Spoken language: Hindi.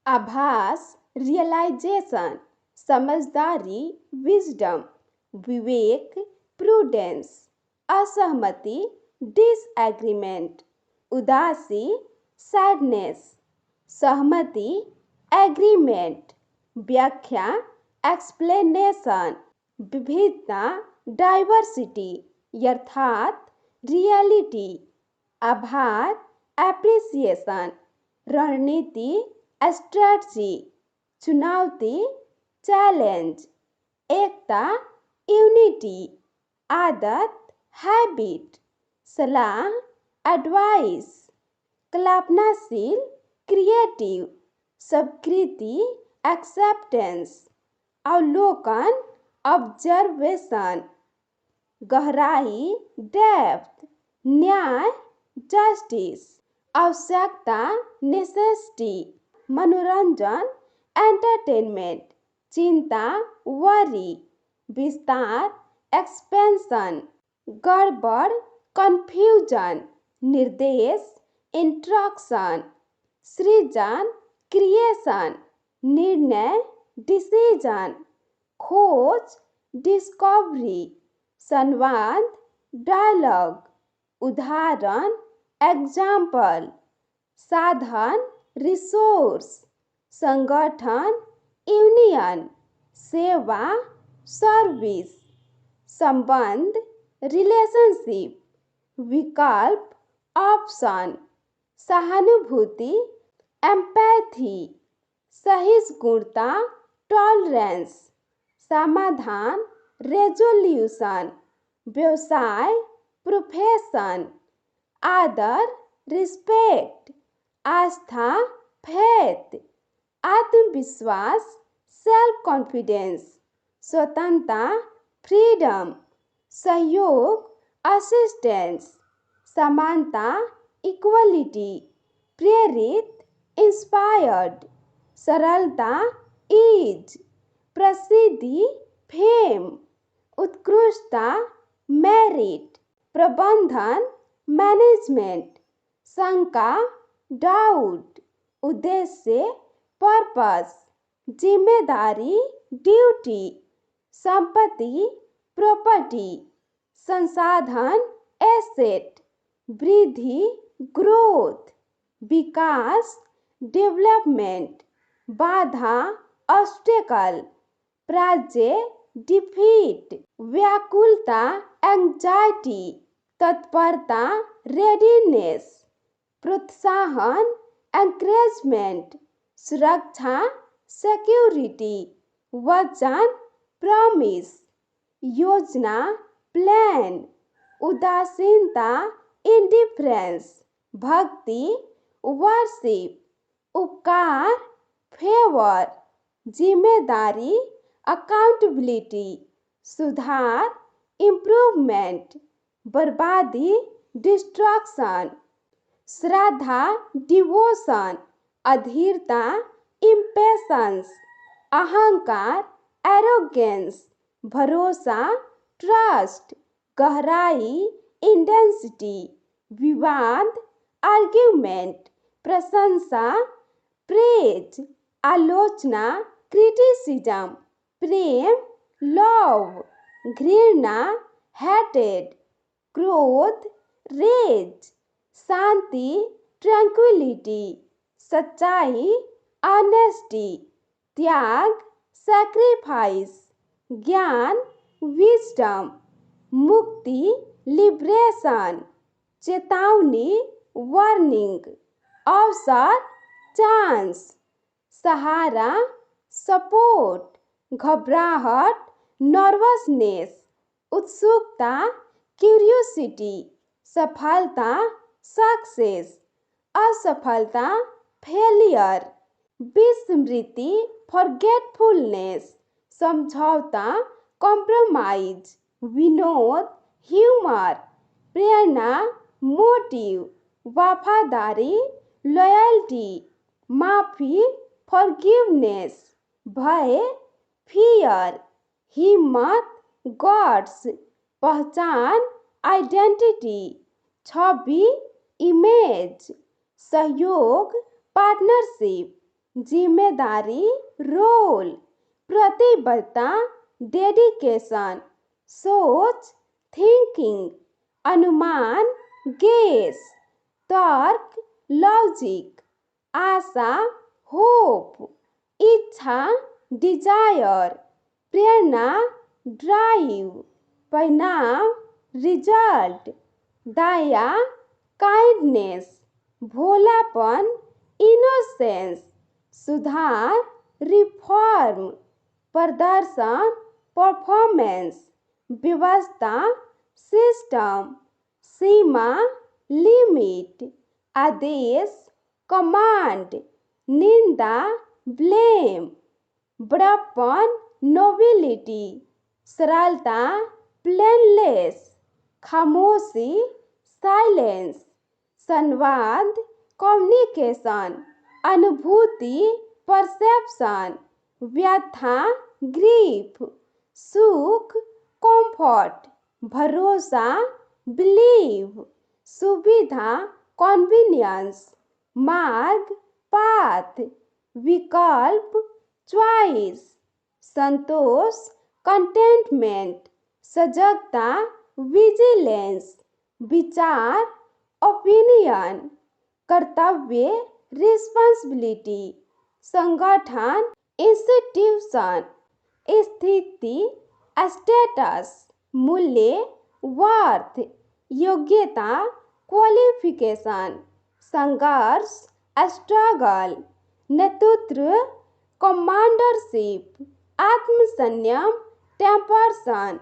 आभास रियलाइजेशन, समझदारी विजडम, विवेक प्रूडेंस, असहमति डिसएग्रीमेंट, उदासी सैडनेस, सहमति एग्रीमेंट, व्याख्या एक्सप्लेनेशन, विविधता डाइवर्सिटी, यथार्थ रियलिटी, आभार एप्रिसिएशन, रणनीति स्ट्रेटजी, चुनौती चैलेंज, एकता यूनिटी, आदत हैबिट, सलाह एडवाइस, कल्पनाशील क्रिएटिव, स्वीकृति एक्सेप्टेंस, अवलोकन ऑब्जर्वेशन, गहराई डेप्थ, न्याय जस्टिस, आवश्यकता नेसेसिटी, मनोरंजन एंटरटेनमेंट, चिंता वरी, विस्तार एक्सपेंशन, गड़बड़ कंफ्यूजन, निर्देश इंस्ट्रक्शन, सृजन क्रिएशन, निर्णय डिसीजन, खोज डिस्कवरी, संवाद डायलॉग, उदाहरण एग्जाम्पल, साधन रिसोर्स, संगठन यूनियन, सेवा सर्विस, संबंध रिलेशनशिप, विकल्प ऑप्शन, सहानुभूति एम्पैथी, सहिष्णुता टॉलरेंस, समाधान रेजोल्यूशन, व्यवसाय प्रोफेशन, आदर रिस्पेक्ट, आस्था फेथ, आत्मविश्वास सेल्फ कॉन्फिडेंस, स्वतंत्रता फ्रीडम, सहयोग असिस्टेंस, समानता इक्वलिटी, प्रेरित इंस्पायर्ड, सरलता ईज, प्रसिद्धि फेम, उत्कृष्टता मेरिट, प्रबंधन मैनेजमेंट, शंका डाउट, उद्देश्य पर्पस, जिम्मेदारी ड्यूटी, संपत्ति प्रॉपर्टी, संसाधन एसेट, वृद्धि ग्रोथ, विकास डेवलपमेंट, बाधा ऑब्स्टेकल, पराजय डिफीट, व्याकुलता एंजाइटी, तत्परता रेडीनेस, प्रोत्साहन एनकरेजमेंट, सुरक्षा सिक्योरिटी, वचन प्रॉमिस, योजना प्लान, उदासीनता इंडिफरेंस, भक्ति वर्शिप, उपकार फेवर, जिम्मेदारी अकाउंटेबिलिटी, सुधार इम्प्रूवमेंट, बर्बादी डिस्ट्रक्शन, श्रद्धा डिवोशन, अधीरता इम्पेशंस, अहंकार एरोगेंस, भरोसा ट्रस्ट, गहराई इंटेंसिटी, विवाद आर्ग्यूमेंट, प्रशंसा प्रेज, आलोचना क्रिटिसिज्म, प्रेम लव, घृणा हेटेड, क्रोध रेज, शांति ट्रैंक्विलिटी, सच्चाई ऑनेस्टी, त्याग सैक्रिफाइस, ज्ञान विजडम, मुक्ति लिबरेशन, चेतावनी वार्निंग, अवसर चांस, सहारा सपोर्ट, घबराहट नर्वसनेस, उत्सुकता क्यूरियोसिटी, सफलता सक्सेस, असफलता फेलियर, विस्मृति फॉरगेटफुलनेस, समझौता कॉम्प्रोमाइज, विनोद ह्यूमर, प्रेरणा मोटिव, वफादारी लॉयल्टी, माफी फॉरगिवनेस, भय फियर, हिम्मत गॉड्स, पहचान आइडेंटिटी, छवि इमेज, सहयोग पार्टनरशिप, जिम्मेदारी रोल, प्रतिबद्धता डेडिकेशन, सोच थिंकिंग, अनुमान गेस, तर्क लॉजिक, आशा होप, इच्छा डिजायर, प्रेरणा ड्राइव, परिणाम रिजल्ट, दया काइंडनेस, भोलापन इनोसेंस, सुधार रिफॉर्म, प्रदर्शन परफॉर्मेंस, व्यवस्था सिस्टम, सीमा लिमिट, आदेश कमांड, निंदा ब्लेम, बड़प्पन नोबिलिटी, सरलता प्लेनलेस, खामोशी साइलेंस, संवाद कम्युनिकेशन, अनुभूति परसेप्शन, व्यथा ग्रीफ, सुख कंफर्ट, भरोसा बिलीव, सुविधा कन्वीनियंस, मार्ग पाथ, विकल्प चॉइस, संतोष कंटेंटमेंट, सजगता विजिलेंस, विचार ओपिनियन, कर्तव्य रिस्पॉन्सिबिलिटी, संगठन इंस्टीट्यूशन, स्थिति स्टेटस, मूल्य वर्थ, योग्यता क्वालिफिकेशन, संघर्ष स्ट्रगल, नेतृत्व कमांडरशिप, आत्मसंयम टेम्परसन,